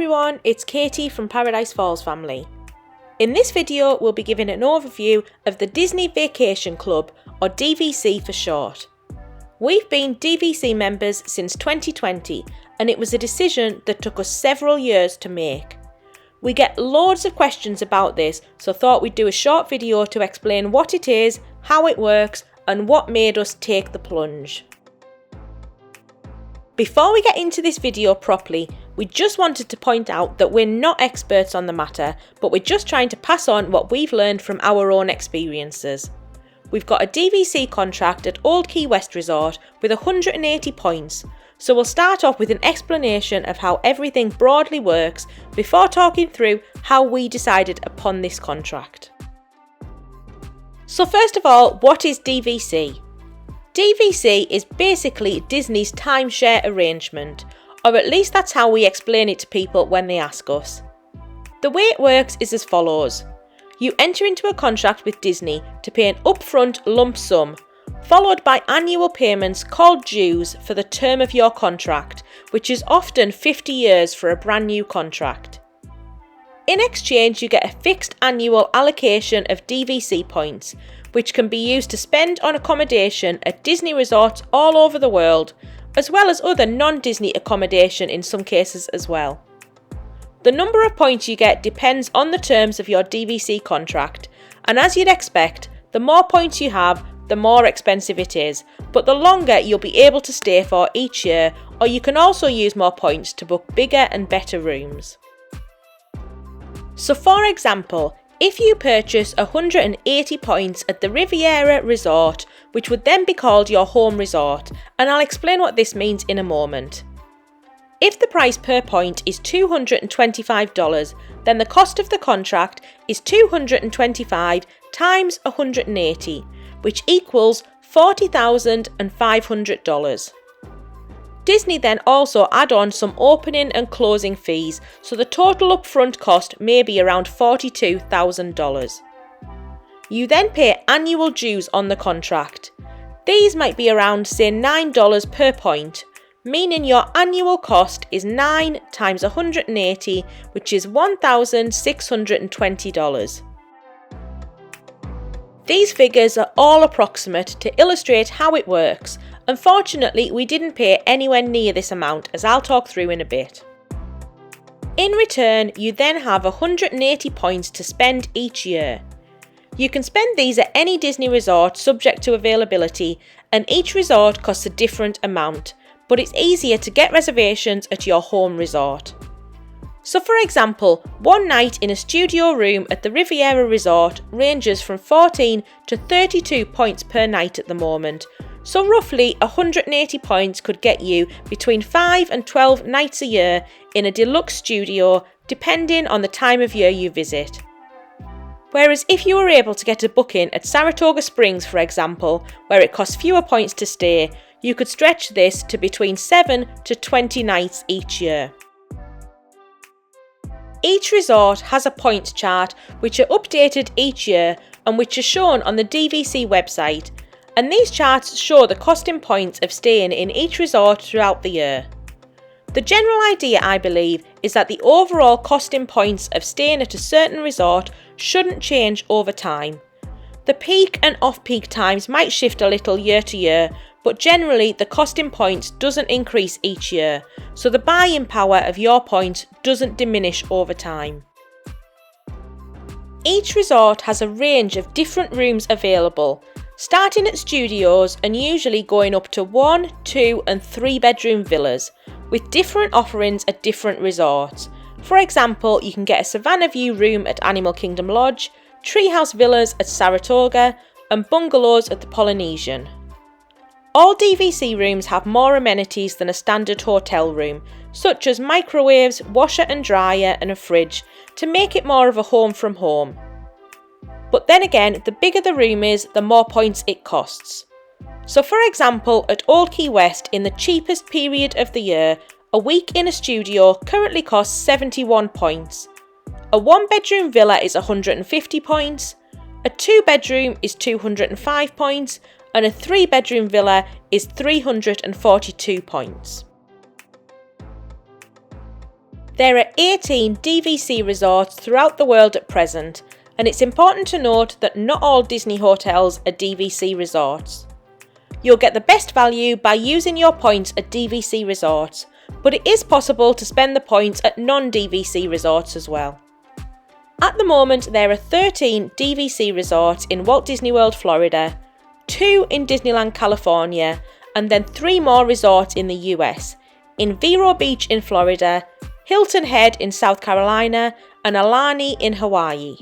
everyone, it's Katie from Paradise Falls family. In this video we'll be giving an overview of the Disney Vacation Club, or DVC for short. We've been DVC members since 2020 and it was a decision that took us several years to make. We get loads of questions about this, so thought we'd do a short video to explain what it is, how it works and what made us take the plunge. Before we get into this video properly, we just wanted to point out that we're not experts on the matter, but we're just trying to pass on what we've learned from our own experiences. We've got a DVC contract at Old Key West Resort with 180 points, so we'll start off with an explanation of how everything broadly works before talking through how we decided upon this contract. So first of all, what is DVC? DVC is basically Disney's timeshare arrangement, or at least that's how we explain it to people when they ask us. The way it works is as follows. You enter into a contract with Disney to pay an upfront lump sum, followed by annual payments called dues for the term of your contract, which is often 50 years for a brand new contract. In exchange, you get a fixed annual allocation of DVC points, which can be used to spend on accommodation at Disney resorts all over the world, as well as other non-Disney accommodation in some cases as well. The number of points you get depends on the terms of your DVC contract, and as you'd expect, the more points you have, the more expensive it is, but the longer you'll be able to stay for each year, or you can also use more points to book bigger and better rooms. So for example, if you purchase 180 points at the Riviera Resort, which would then be called your home resort, and I'll explain what this means in a moment. If the price per point is $225, then the cost of the contract is 225 times 180, which equals $40,500. Disney then also add on some opening and closing fees, so the total upfront cost may be around $42,000. You then pay annual dues on the contract. These might be around, say, $9 per point, meaning your annual cost is 9 times 180, which is $1,620. These figures are all approximate to illustrate how it works. Unfortunately, we didn't pay anywhere near this amount, as I'll talk through in a bit. In return, you then have 180 points to spend each year. You can spend these at any Disney resort subject to availability, and each resort costs a different amount, but it's easier to get reservations at your home resort. So for example, one night in a studio room at the Riviera Resort ranges from 14 to 32 points per night at the moment, so roughly 180 points could get you between 5 and 12 nights a year in a deluxe studio, depending on the time of year you visit. Whereas if you were able to get a booking at Saratoga Springs, for example, where it costs fewer points to stay, you could stretch this to between 7 to 20 nights each year. Each resort has a points chart which are updated each year and which are shown on the DVC website, and these charts show the cost in points of staying in each resort throughout the year. The general idea, I believe, is that the overall cost in points of staying at a certain resort shouldn't change over time. The peak and off-peak times might shift a little year to year, but generally the cost in points doesn't increase each year, so the buying power of your points doesn't diminish over time. Each resort has a range of different rooms available, starting at studios and usually going up to 1, 2 and 3 bedroom villas, with different offerings at different resorts. For example, you can get a Savannah View room at Animal Kingdom Lodge, treehouse villas at Saratoga and bungalows at the Polynesian. All DVC rooms have more amenities than a standard hotel room, such as microwaves, washer and dryer and a fridge, to make it more of a home from home. But then again, the bigger the room is, the more points it costs. So for example, at Old Key West in the cheapest period of the year, a week in a studio currently costs 71 points. A 1-bedroom villa is 150 points, a 2-bedroom is 205 points, and a 3-bedroom villa is 342 points. There are 18 DVC resorts throughout the world at present, and it's important to note that not all Disney hotels are DVC resorts. You'll get the best value by using your points at DVC resorts, but it is possible to spend the points at non-DVC resorts as well. At the moment, there are 13 DVC resorts in Walt Disney World, Florida, 2 in Disneyland, California, and then 3 more resorts in the US, in Vero Beach in Florida, Hilton Head in South Carolina, and Aulani in Hawaii.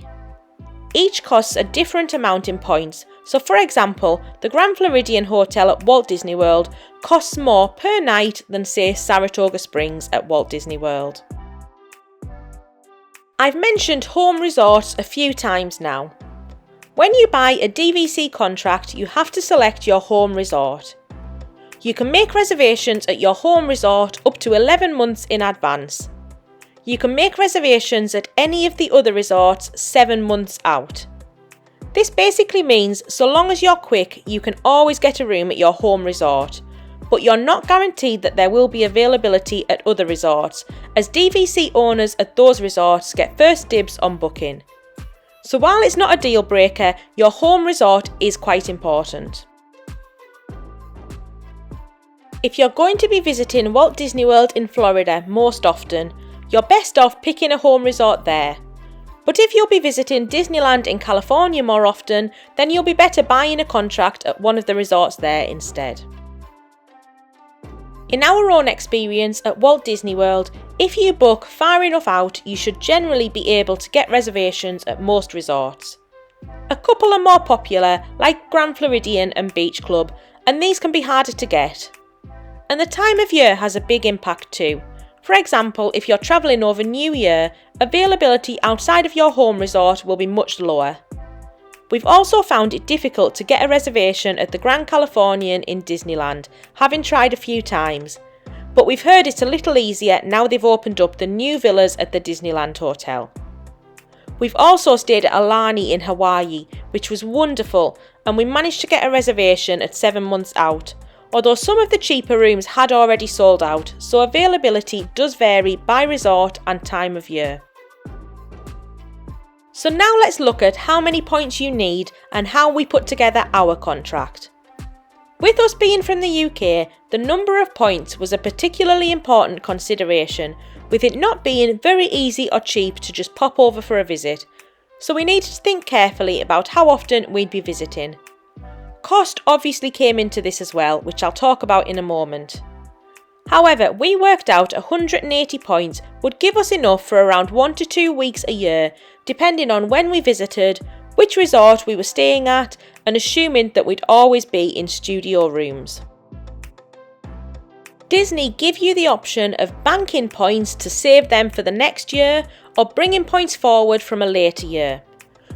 Each costs a different amount in points, so for example, the Grand Floridian Hotel at Walt Disney World costs more per night than say Saratoga Springs at Walt Disney World. I've mentioned home resorts a few times now. When you buy a DVC contract, you have to select your home resort. You can make reservations at your home resort up to 11 months in advance. You can make reservations at any of the other resorts 7 months out. This basically means so long as you're quick, you can always get a room at your home resort, but you're not guaranteed that there will be availability at other resorts, as DVC owners at those resorts get first dibs on booking. So while it's not a deal breaker, your home resort is quite important. If you're going to be visiting Walt Disney World in Florida most often, you're best off picking a home resort there. But if you'll be visiting Disneyland in California more often, then you'll be better buying a contract at one of the resorts there instead. In our own experience at Walt Disney World, if you book far enough out, you should generally be able to get reservations at most resorts. A couple are more popular, like Grand Floridian and Beach Club, and these can be harder to get. And the time of year has a big impact too. For example, if you're travelling over New Year, availability outside of your home resort will be much lower. We've also found it difficult to get a reservation at the Grand Californian in Disneyland, having tried a few times. But we've heard it's a little easier now they've opened up the new villas at the Disneyland Hotel. We've also stayed at Aulani in Hawaii, which was wonderful, and we managed to get a reservation at 7 months out. Although some of the cheaper rooms had already sold out, so availability does vary by resort and time of year. So now let's look at how many points you need and how we put together our contract. With us being from the UK, the number of points was a particularly important consideration, with it not being very easy or cheap to just pop over for a visit, so we needed to think carefully about how often we'd be visiting. Cost obviously came into this as well, which I'll talk about in a moment. However, we worked out 180 points would give us enough for around 1 to 2 weeks a year, depending on when we visited, which resort we were staying at, and assuming that we'd always be in studio rooms. Disney give you the option of banking points to save them for the next year, or bringing points forward from a later year.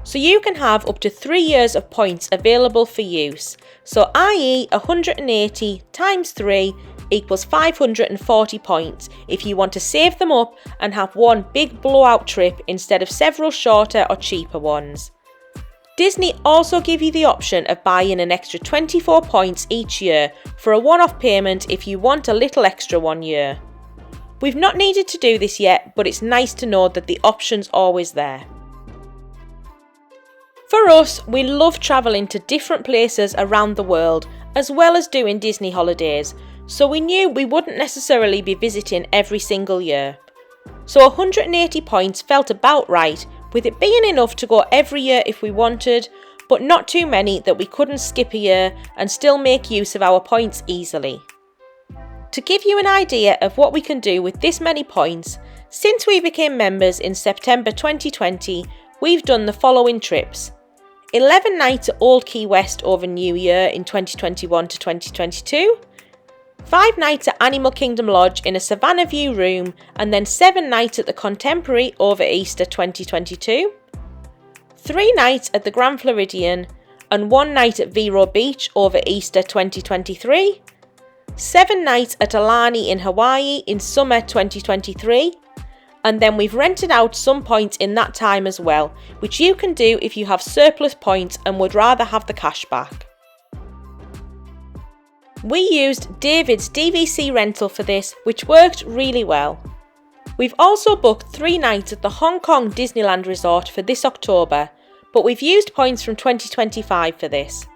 So you can have up to 3 years of points available for use, so i.e. 180 times 3 equals 540 points if you want to save them up and have one big blowout trip instead of several shorter or cheaper ones. Disney also give you the option of buying an extra 24 points each year for a one-off payment if you want a little extra 1 year. We've not needed to do this yet, but it's nice to know that the option's always there. For us, we love travelling to different places around the world, as well as doing Disney holidays, so we knew we wouldn't necessarily be visiting every single year. So 180 points felt about right, with it being enough to go every year if we wanted, but not too many that we couldn't skip a year and still make use of our points easily. To give you an idea of what we can do with this many points, since we became members in September 2020, we've done the following trips. 11 nights at Old Key West over New Year in 2021 to 2022, 5 nights at Animal Kingdom Lodge in a Savannah View room, and then 7 nights at the Contemporary over Easter 2022, 3 nights at the Grand Floridian, and 1 night at Vero Beach over Easter 2023, 7 nights at Aulani in Hawaii in summer 2023, and then we've rented out some points in that time as well, which you can do if you have surplus points and would rather have the cash back. We used David's DVC rental for this, which worked really well. We've also booked 3 nights at the Hong Kong Disneyland Resort for this October, but we've used points from 2025 for this.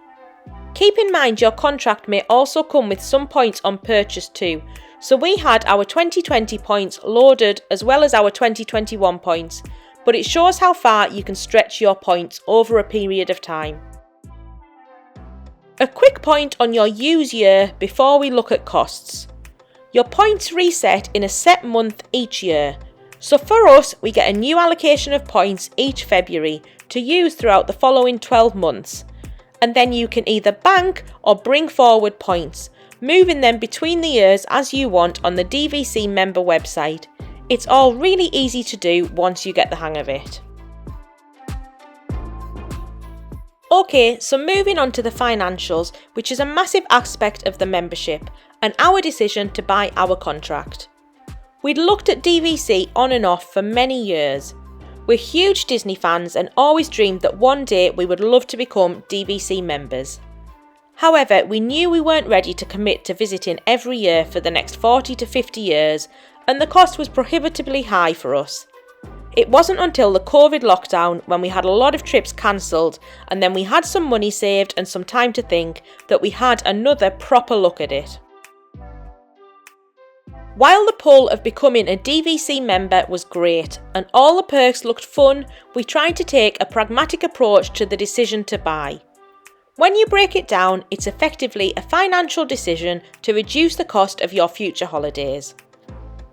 Keep in mind your contract may also come with some points on purchase too, so we had our 2020 points loaded as well as our 2021 points, but it shows how far you can stretch your points over a period of time. A quick point on your use year before we look at costs. Your points reset in a set month each year, so for us we get a new allocation of points each February to use throughout the following 12 months, and then you can either bank or bring forward points, moving them between the years as you want on the DVC member website. It's all really easy to do once you get the hang of it. Okay, so moving on to the financials, which is a massive aspect of the membership and our decision to buy our contract. We'd looked at DVC on and off for many years. We're huge Disney fans and always dreamed that one day we would love to become DVC members. However, we knew we weren't ready to commit to visiting every year for the next 40 to 50 years, and the cost was prohibitively high for us. It wasn't until the COVID lockdown, when we had a lot of trips cancelled and then we had some money saved and some time to think, that we had another proper look at it. While the pull of becoming a DVC member was great and all the perks looked fun, we tried to take a pragmatic approach to the decision to buy. When you break it down, it's effectively a financial decision to reduce the cost of your future holidays.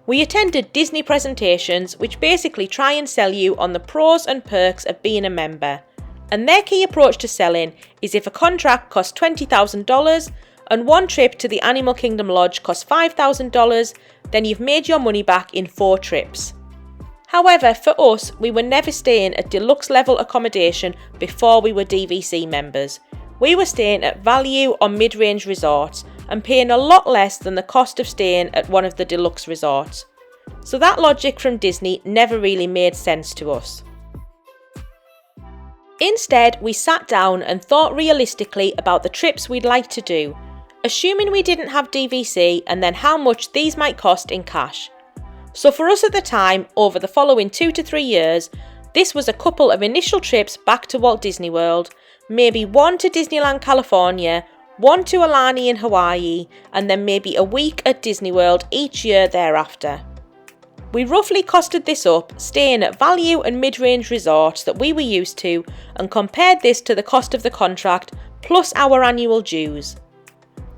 We attended Disney presentations which basically try and sell you on the pros and perks of being a member, and their key approach to selling is if a contract costs $20,000 and one trip to the Animal Kingdom Lodge costs $5,000, then you've made your money back in 4 trips. However, for us, we were never staying at deluxe level accommodation before we were DVC members. We were staying at value or mid-range resorts and paying a lot less than the cost of staying at one of the deluxe resorts. So that logic from Disney never really made sense to us. Instead, we sat down and thought realistically about the trips we'd like to do, assuming we didn't have DVC, and then how much these might cost in cash. So for us at the time, over the following 2 to 3 years, this was a couple of initial trips back to Walt Disney World, maybe one to Disneyland California, one to Aulani in Hawaii, and then maybe a week at Disney World each year thereafter. We roughly costed this up, staying at value and mid-range resorts that we were used to, and compared this to the cost of the contract plus our annual dues.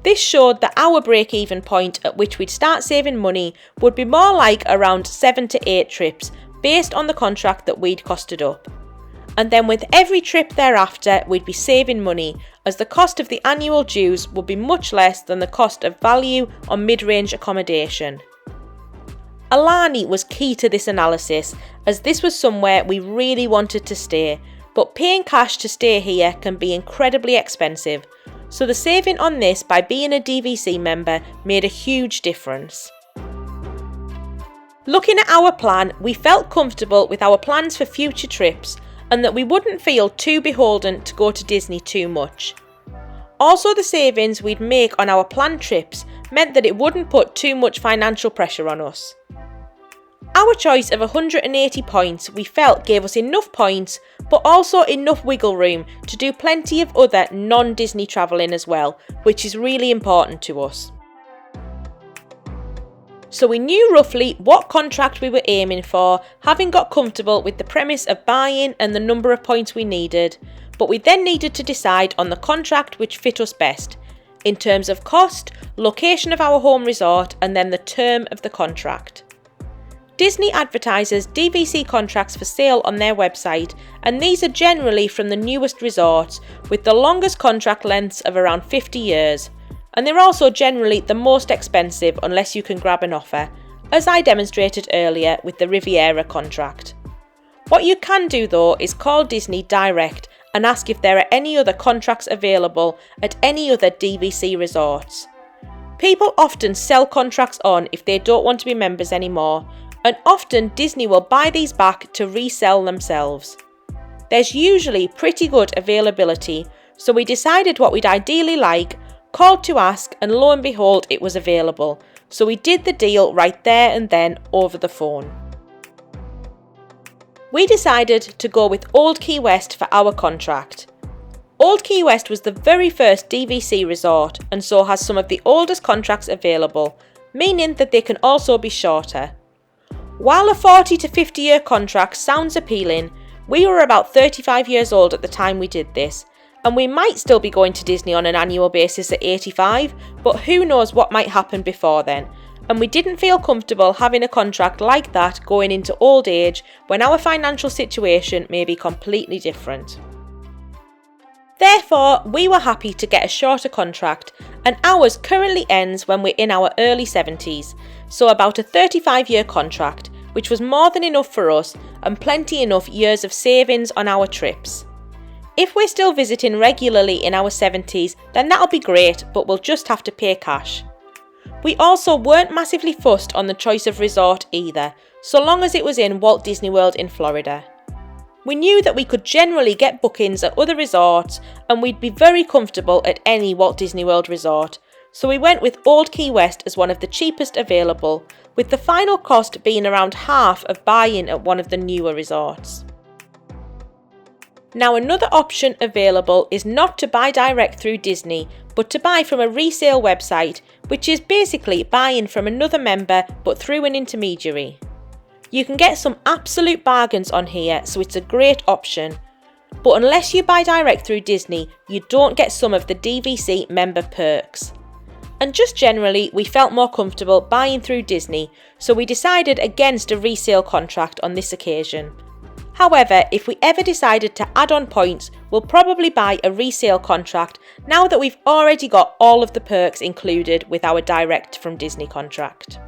This showed that our break-even point at which we'd start saving money would be more like around 7 to 8 trips based on the contract that we'd costed up. And then with every trip thereafter, we'd be saving money, as the cost of the annual dues would be much less than the cost of value or mid-range accommodation. Aulani was key to this analysis, as this was somewhere we really wanted to stay, but paying cash to stay here can be incredibly expensive, so the saving on this by being a DVC member made a huge difference. Looking at our plan, we felt comfortable with our plans for future trips, and that we wouldn't feel too beholden to go to Disney too much. Also, the savings we'd make on our planned trips meant that it wouldn't put too much financial pressure on us. Our choice of 180 points we felt gave us enough points, but also enough wiggle room to do plenty of other non-Disney travelling as well, which is really important to us. So we knew roughly what contract we were aiming for, having got comfortable with the premise of buying and the number of points we needed, but we then needed to decide on the contract which fit us best, in terms of cost, location of our home resort, and then the term of the contract. Disney advertises DVC contracts for sale on their website, and these are generally from the newest resorts, with the longest contract lengths of around 50 years. And they're also generally the most expensive unless you can grab an offer, as I demonstrated earlier with the Riviera contract. What you can do though is call Disney direct and ask if there are any other contracts available at any other DVC resorts. People often sell contracts on if they don't want to be members anymore, and often Disney will buy these back to resell themselves. There's usually pretty good availability, so we decided what we'd ideally like, called to ask, and lo and behold it was available, so we did the deal right there and then over the phone. We decided to go with Old Key West for our contract. Old Key West was the very first DVC resort and so has some of the oldest contracts available, meaning that they can also be shorter. While a 40 to 50 year contract sounds appealing, we were about 35 years old at the time we did this, and we might still be going to Disney on an annual basis at 85, but who knows what might happen before then, and we didn't feel comfortable having a contract like that going into old age when our financial situation may be completely different. Therefore, we were happy to get a shorter contract, and ours currently ends when we're in our early 70s, so about a 35 year contract, which was more than enough for us and plenty enough years of savings on our trips. If we're still visiting regularly in our 70s, then that'll be great, but we'll just have to pay cash. We also weren't massively fussed on the choice of resort either, so long as it was in Walt Disney World in Florida. We knew that we could generally get bookings at other resorts and we'd be very comfortable at any Walt Disney World resort, so we went with Old Key West as one of the cheapest available, with the final cost being around half of buy-in at one of the newer resorts. Now, another option available is not to buy direct through Disney, but to buy from a resale website, which is basically buying from another member but through an intermediary. You can get some absolute bargains on here, so it's a great option. But unless you buy direct through Disney, you don't get some of the DVC member perks. And just generally, we felt more comfortable buying through Disney, so we decided against a resale contract on this occasion. However, if we ever decided to add on points, we'll probably buy a resale contract now that we've already got all of the perks included with our direct from Disney contract.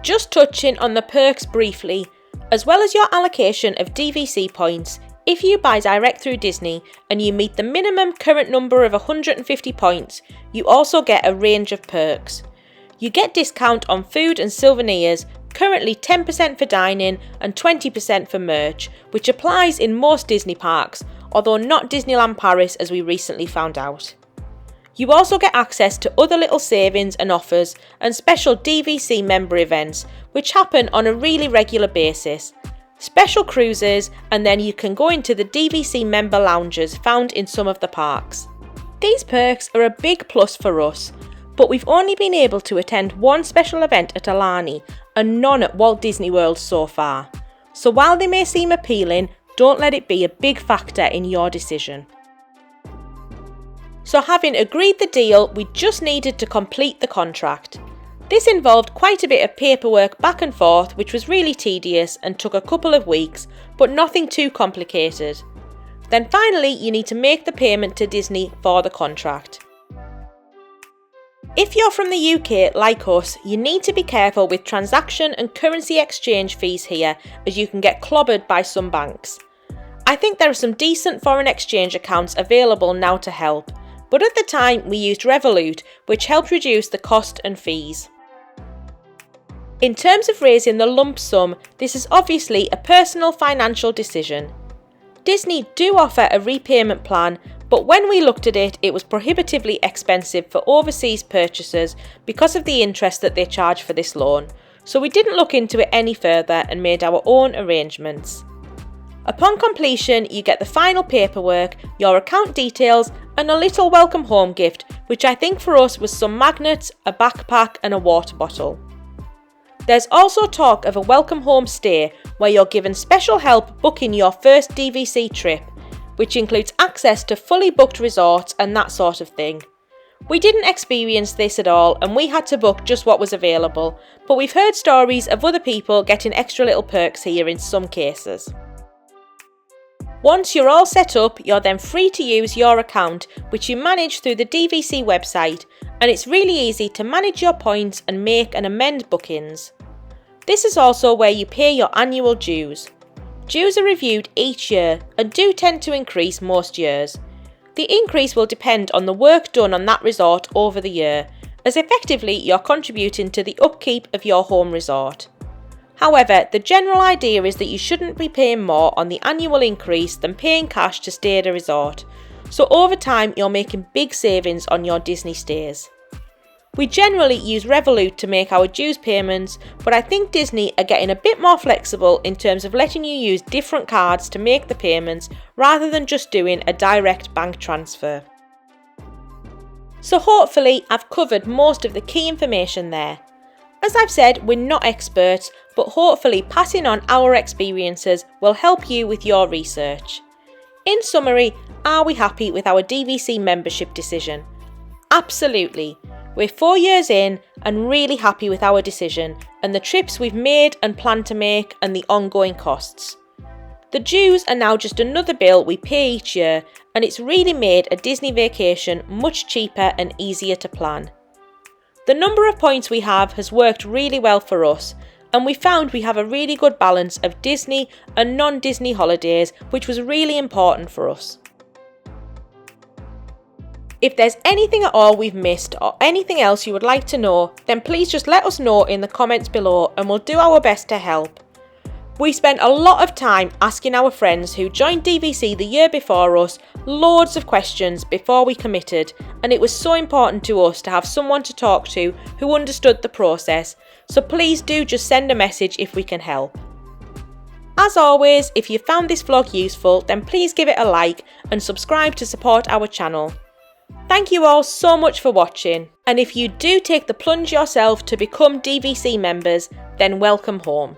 Just touching on the perks briefly, as well as your allocation of DVC points, if you buy direct through Disney and you meet the minimum current number of 150 points, you also get a range of perks. You get discount on food and souvenirs, currently 10% for dining and 20% for merch, which applies in most Disney parks, although not Disneyland Paris as we recently found out. You also get access to other little savings and offers and special DVC member events, which happen on a really regular basis. Special cruises, and then you can go into the DVC member lounges found in some of the parks. These perks are a big plus for us, but we've only been able to attend one special event at Aulani and none at Walt Disney World so far. So while they may seem appealing, don't let it be a big factor in your decision. So having agreed the deal, we just needed to complete the contract. This involved quite a bit of paperwork back and forth, which was really tedious and took a couple of weeks, but nothing too complicated. Then finally, you need to make the payment to Disney for the contract. If you're from the UK like us, you need to be careful with transaction and currency exchange fees here, as you can get clobbered by some banks. I think there are some decent foreign exchange accounts available now to help, but at the time we used Revolut, which helped reduce the cost and fees. In terms of raising the lump sum, this is obviously a personal financial decision. Disney do offer a repayment plan, but when we looked at it, it was prohibitively expensive for overseas purchasers because of the interest that they charge for this loan, so we didn't look into it any further and made our own arrangements. Upon completion, you get the final paperwork, your account details, and a little welcome home gift, which I think for us was some magnets, a backpack, and a water bottle. There's also talk of a welcome home stay where you're given special help booking your first DVC trip, which includes access to fully booked resorts and that sort of thing. We didn't experience this at all and we had to book just what was available, but we've heard stories of other people getting extra little perks here in some cases. Once you're all set up, you're then free to use your account, which you manage through the DVC website, and it's really easy to manage your points and make and amend bookings. This is also where you pay your annual dues. Dues are reviewed each year and do tend to increase most years. The increase will depend on the work done on that resort over the year, as effectively you're contributing to the upkeep of your home resort. However, the general idea is that you shouldn't be paying more on the annual increase than paying cash to stay at a resort, so over time you're making big savings on your Disney stays. We generally use Revolut to make our dues payments, but I think Disney are getting a bit more flexible in terms of letting you use different cards to make the payments rather than just doing a direct bank transfer. So hopefully I've covered most of the key information there. As I've said, we're not experts, but hopefully passing on our experiences will help you with your research. In summary, are we happy with our DVC membership decision? Absolutely. We're 4 years in and really happy with our decision and the trips we've made and plan to make and the ongoing costs. The dues are now just another bill we pay each year, and it's really made a Disney vacation much cheaper and easier to plan. The number of points we have has worked really well for us, and we found we have a really good balance of Disney and non-Disney holidays, which was really important for us. If there's anything at all we've missed or anything else you would like to know, then please just let us know in the comments below and we'll do our best to help. We spent a lot of time asking our friends who joined DVC the year before us loads of questions before we committed, and it was so important to us to have someone to talk to who understood the process, so please do just send a message if we can help. As always, if you found this vlog useful, then please give it a like and subscribe to support our channel. Thank you all so much for watching, and if you do take the plunge yourself to become DVC members, then welcome home.